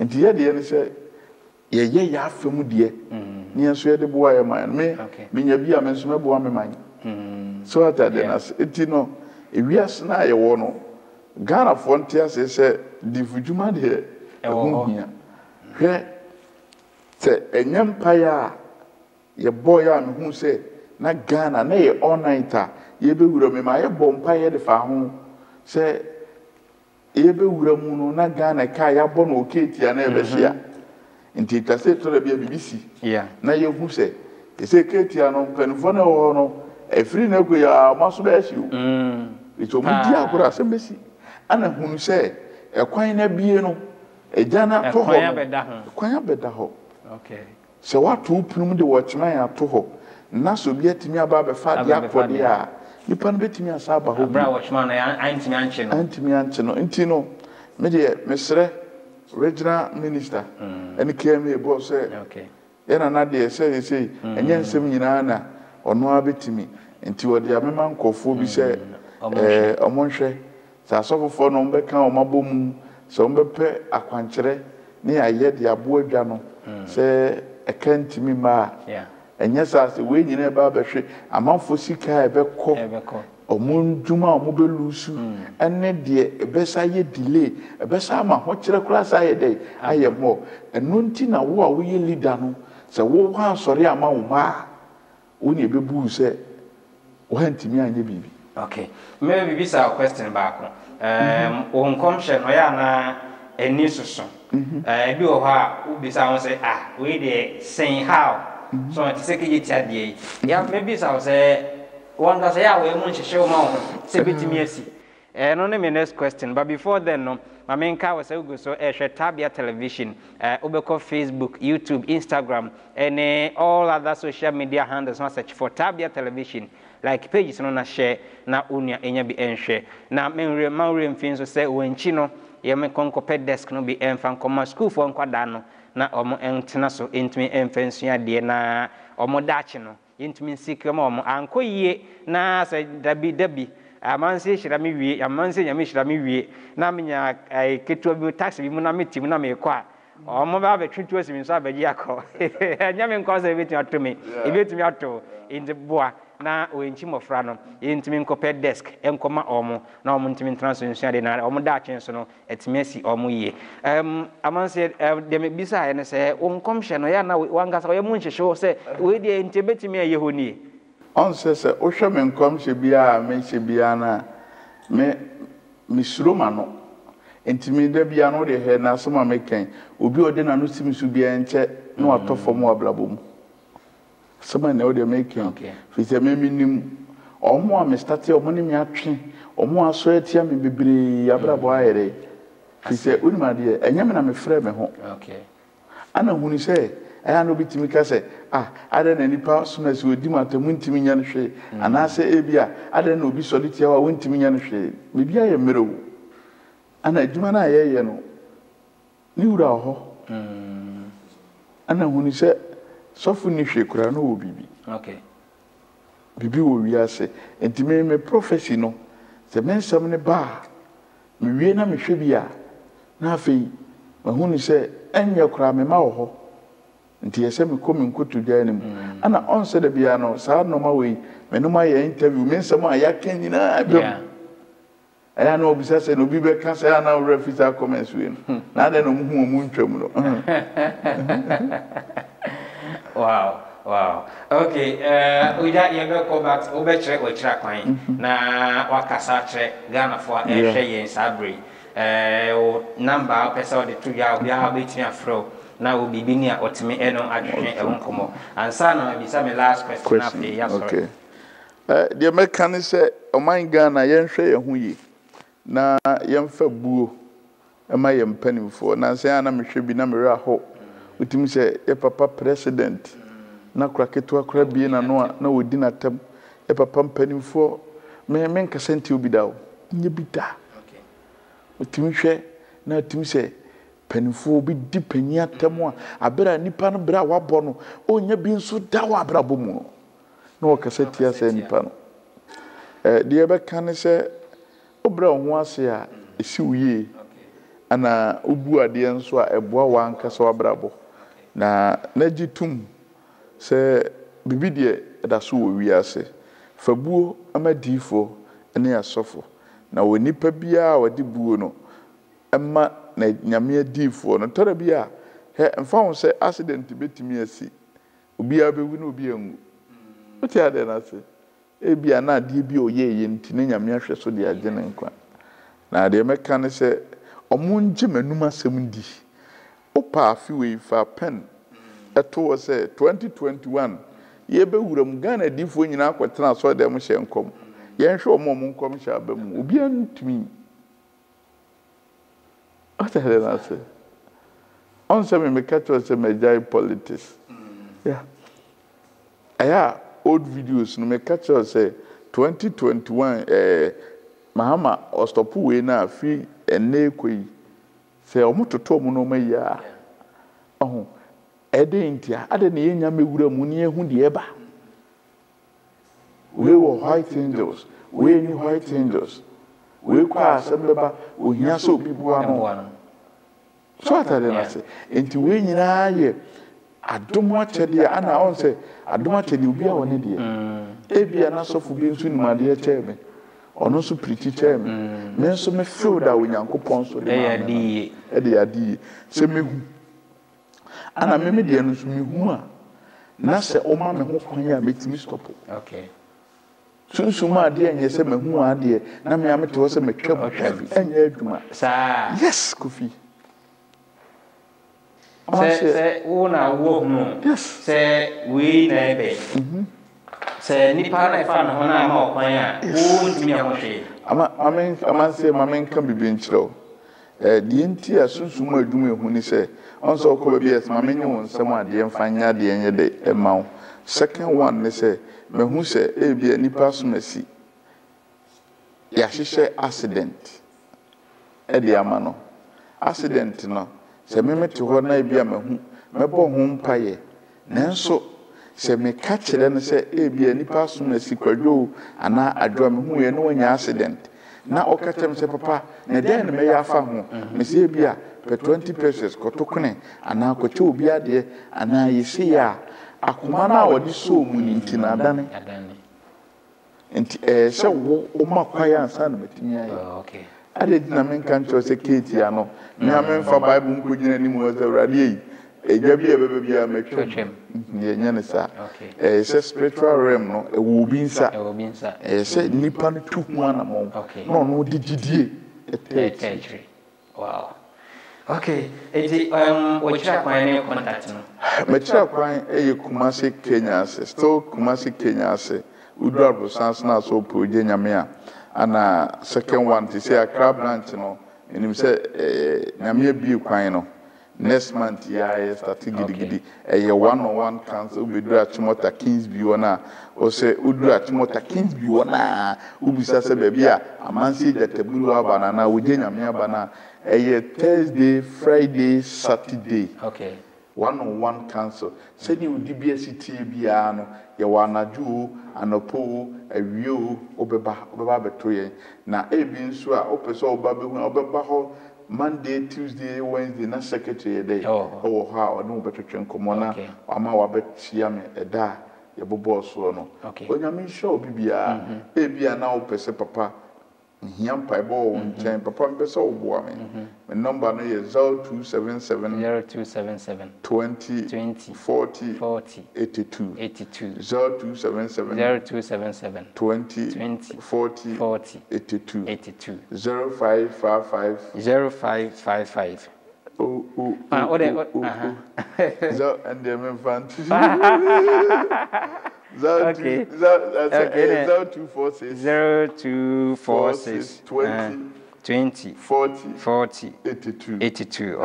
enti ye de ne se ye ya famu de ni enso ye de boa ye man me nya bia me nso me boa me man so atade na se enti no ewiase na ye wo no Ghana frontier se difujuma de ehunhia hwe se enyempa ya ye boya me hu se na Ghana na ye onaita ye be wura me ma ye bompa ye de fa ho se ye be wura mu no na Ghana ka ya bo no oketia na e be hia nti ta se to da bia BBC na ye hu se se ketia no penfo na wo no efiri na ko ya maso be hia ito mu di akura se besi ana hunu se ekwan na bie no ejana to ho ekwan abeda ho okay se watu prum de watchman ya to ho na so bia timi aba be fa dia akode a nipa no betimi asa aba ho bra watchman na antimi anche no enti no me de mesre regional minister ene keme bo se okay yana na de se enye nsem nyina na ono abetimi enti wode amema nkofo bi se omonhwe sa asofofo no mbeka omabom so mbepe akwankyere ne aye de abo adwa no se ekantimi ma enye sa se we nyina ba behwe amanfo sika ebekọ omunduma omobelusu ene de ebesa ye delay ebesa ma ho kyere kura sa ye dey aye mo eno nti na wo a wo ye leader no se wo ha sori ama wo ma wo ne bebu se wo hantimi anye bibi okay maybe this our question back on commission oya na eni susu bi o ha u bisa won say we dey saying how so it say ke tia dey ya maybe say one ga say we mu nhihye o ma ho say betimi asi no na my next question but before then no my main car was go so share Tabia Television obeko Facebook, YouTube, Instagram and all other social media handles na search for Tabia Television like pages no na share na unia enya bi enhwe na menre mfin so say wenchi no ye me konkope desk no bi enfan koma school for nkwada no na omo entena so entimi enfensua de na omo dachi no entimi sikre ma omo ankoyie na say dabi amanse hira me wie amanse nyame hira me wie na menya ketua bi taxi bi mu na metim na me kwa omo ba be twetwe asimi so abaji akọ nyame nko so ebetimi atomi ebetimi ato inde boa na wenchi mofra no yentimi nkope desk enkoma omo na omo ntimi transfer de na omo da achen so no etimi asi omo yie amanse de me bisa ya ne se onkomhye no ya na wangasa we mu nhihye se we de ntebetimi ayehoni on se o hwe me nkomhye bia me hye bia na me misroma no entimi da bia no de he na so ma meken obi ode na no simi su bia enche na atofo mu ablabom sama na ode meken fi se me minim omo a me start omo ni mi atwe omo aso atia me bebre abrabo ayere fi se unima de enye me na me frɛ me ho ana huni se aya no bitimi ka se ada na nipa so na se odi matamu ntimi nya no hwe ana se ebia ada na obi solite wa wontimi nya no hwe bibia ye mmerew ana adwuma na ye no ni wura ho ana huni se sofu ni hwe kura no wo bibi okay bibi wo wiase ntimi me prophecy no se mensam ne ba me wie na me hwe bia na afei mahu ni se enye kra me ma wo ho nti yese me komi nkoto dwa nim ana onse da bia no saa no ma we me no ma ye interview mensam a ya kan nyina bem aya no obisa se no bi be ka se ana refisa comments we na de no mu mu ntwam no Wow. Okay. Uja yebe ko back obechre ochira kwan na wakasa chre Ghana for ehwe yen sabre. Number person de to ya obi ha betumi afro na obi bi ni a otimi eno adwene e wonkomo. Ansa na bisa me last question na fe ya sorry. Okay. The American say oman Ghana yen hwe ye hu yi na yen fa buo e ma yen panimfo na say na me hwe bi na me ra ho utimi say e papa president na kraketo akra bie na no na wodi na tam e papa mpanimfo me nkasa nti obi dawo nye bi da okay utimi hwe na utimi say panimfo bi di pania tam a abera nipa no bra wabɔ no onya bi nso dawo abra bomu na wakasa tia say nipa no de be kan say obra ho ase a esi uye ana obu ade nso a eboa wa nkasa wabrabo na nagitum se bibi de da so wo wiase fabuo amadifo ene asofo na wonipa bia wadi buo no emma na nyame adifo no tore bia he mfa ho se accident betimi asi obi abewu na obi angu oти ade na se e bia na ade bi oyeye nti ne nyame ahwe so de agye ne nkwa na de meka ne se omunje manum asem ndi opa afi we fa pen eto say 2021 ye be wuram Ghana difo nyina akwetena so dem hye nkom ye nhwe omom nkom hye abam obi antumi athele na se on se me catch se major politics yeah aya old videos no me catch say 2021 mahama ostopu we na afi ene koi se omototo mu no maya oh Edentia, I didn't hear me with a munia who the eba. We were white angels, we any white angels. We cry some we hear so people are one. So I tell them, into when you are I don't want to dear, and I won't say, I don't want to be on India. Ebi and also for being soon, my dear chairman, or no so pretty chairman. Men so me feel that when Uncle Ponso, Eddie, say me. Ana meme de no so mehu a na se o ma me ho kwan ya metimi stop okay sunsuma de enye se mehu a de na me amete wo se metwa botwa bi enye adwuma sa yes Kofi se una wo hu se we na ebe se nipa na ifa no na ma o kwan a wo ntimi ho hwe ama se mamen kan bibi nchiro die nti a sunsuma adwuma ehu ni se onso ko be yes ma menye won sam ade mfanya de enye de emaw second one ne say mehu say e bia nipa so masi ya hihye accident e de amano accident no se memete ho na e bia mehu mebo ho mpaye nanso se me ka kire ne say e bia nipa so masi kwadwo ana adwa mehu ye no nya accident na okatem se papa na den me ya fa ho me se bia per 20 pesos kotokune ana kwache obi ade ana yesi ya akoma na wodi so mu ni ntina adane enti se wo o makwaya ansa na metimi aye okay ade dina men kan cho se keti ya no me amen fa bible nko gina ni mu za urade yi eja bia bebe bia metwem ye nya ne sa se spiritual realm no e wo bi nsa se nipa no tu hu ana mo no no digidie etechri wow. Okay, ochira kwan ne contact no. Mechira kwan eye Kumasi Kenya ase. Still Kumasi Kenya ase. Udwabo sans na so proje nyame a. Ana second one to say Accra branch no. Enim say nyame bi kwan no. Next month ya start gidigidi. Eye one-on-one council ubedu Achimota Kingsby wona. O say udu Achimota Kingsby wona. Ubisa se bebi a amansi jatebulu abanana uje nyame abana. Thursday, Friday, Saturday. Okay. one-on-one counsel sɛdeɛ wodi bi asitie biara no yɛwɔ anadwo anɔpo awie wobɛba bɛto yɛn na ebi nso a wopɛ sɛ woba bɛhu a wobɛba hɔ Monday, Tuesday, Wednesday na secretary day hɔ a ɔne wo bɛtwetwe nkɔmmɔ na ama wabɛkyia me ɛda a yɛbobɔɔ soɔ no onyame nhyɛ wo bibiara ebi a na wopɛ sɛ papa nhia mpaebɔ wɔ wo nkyɛn papa mpɛ sɛ woboa me me number no yɛ 0277 20 40 82 0277 20 40 82 0555 and the infant 0246 20 40 82 okay.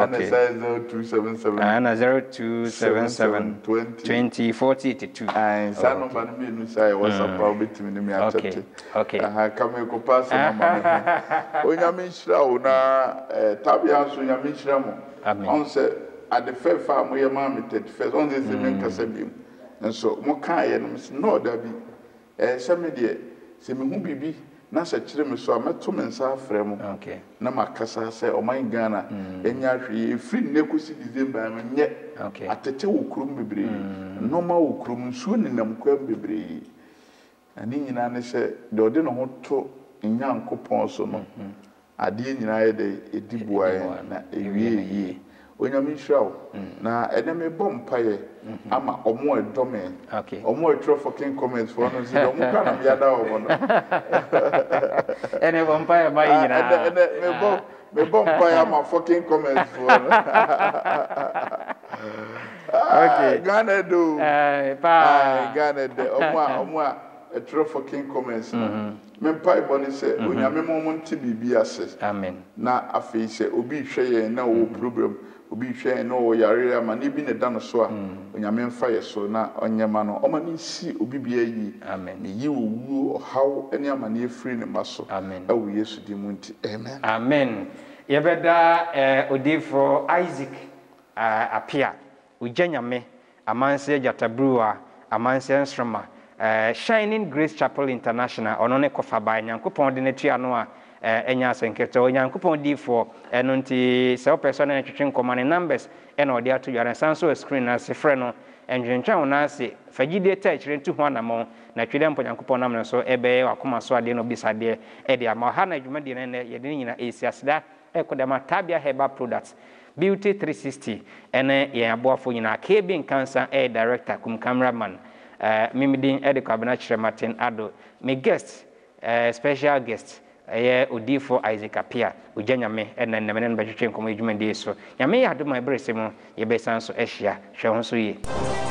And 0277 20 40 82 and son of me say what's up about me okay okay come go pass mama onyame hira wo na tabia so onyame hira mo on say at the fair farm we ma me 31st on this evening kasa bim nso mo kan ye no no da bi se me de se me hu bibi na se kire me so ameto me nsa afre mu na makasa se o man Ghana enya hwe efri nekosi December me nye atete wo krum bebre normal wo krum nsuo ni nam kwa bebre ani nyina ne se de ode no ho to nyankopon so no ade nyina ye de edibuae na ewie yi onyame hwao na ene me bompaye ama omo edome omo etro fucking comments for no say omo kana me ada omo no ene bompaye ba yina ene me bompaye ama fucking comments for okay Ghana do pa Ghana de omo etro fucking comments me pai boni say onyame mo nti bibi ase amen na afei say obi hwe na wo problem obi hwe no yare ama ne bi ne da no so a onyame mfa ye so na onyema no oma ne si obi bia yi amen ne yi owu how ene ama ne free ne maso amen awu Yesu di mu nti amen amen yebeda odifo Isaac apia ujanyame amanse jatabruwa amanse nsroma Shining Grace Chapel International ono ne kofa ba nyankopon de netua no a enya senketo nyankopon di for eno nti se o person na twetwe nkomane numbers ena odi ato yare sanso screen na se frɛ no enjentwa wona ase fagide ta kyerɛ ntu ho anamo na twede mpo nyankopon nam so ebe wakoma so ade no bisade e de ama ha na adwuma de ne ye de nyina esi asida ekodama Tabia Herbal Products Beauty 360 ene ye aboafo nyina KB Cancer director kum cameraman Mimidin Ediko Abinachire Martin Ado. My guest, special guest, Odifo Isaac Apia, Ujanyame, and then Nemen Bajuchin Community so. Yame had my brace, ye besan so Asia, Shahonsuye.